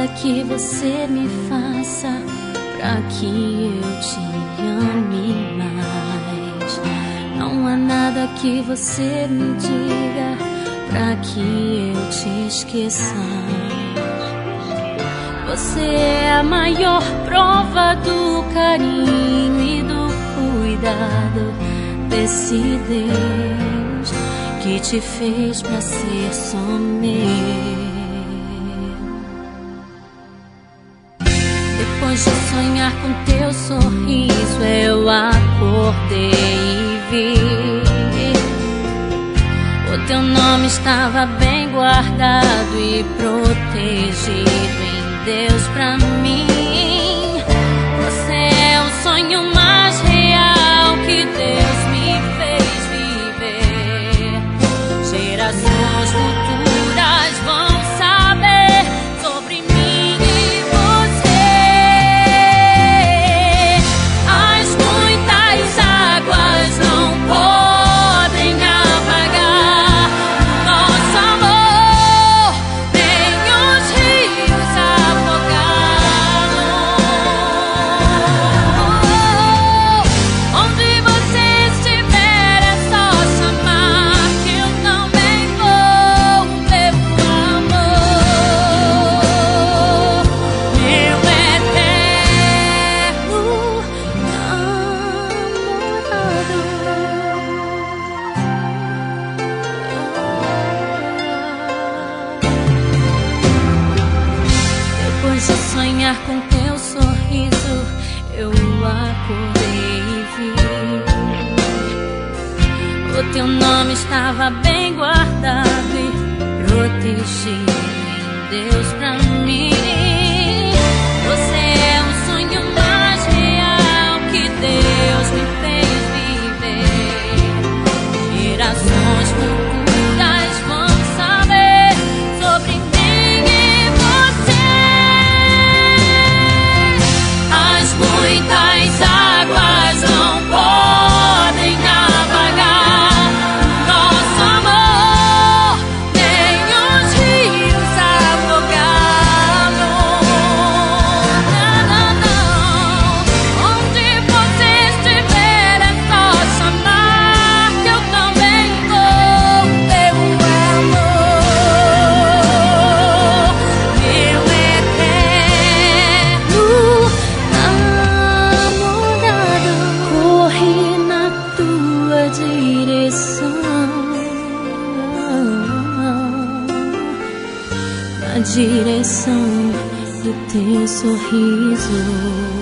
nada que você me faça pra que eu te ame mais. Não há nada que você me diga pra que eu te esqueça. Você é a maior prova do carinho e do cuidado desse Deus que te fez pra ser só meu. Depois de sonhar com teu sorriso, eu acordei e vi o teu nome estava bem guardado e protegido em Deus pra mim. Você é o sonho mais real que Deus me fez viver. Gerações futuras vão saber sobre mim e você. As muitas águas não podem apagar nosso amor, nem os rios afogá-lo. Onde você estiver é só chamar que eu também vou ter o amor, meu eterno Depois de sonhar com teu sorriso, eu acordei e vi o teu nome estava bem guardado e protegido em Deus pra mim. Você é o sonho mais real que Deus me fez viver. Gerações futuras vão saber sobre mim e você. As muitas águas não podem apagar nosso amor, nem os rios afogá-lo. Não, não, não. Onde você estiver é só chamar que eu também vou ter o amor, meu eterno namorado. Corri na tua direção, na direção do teu sorriso.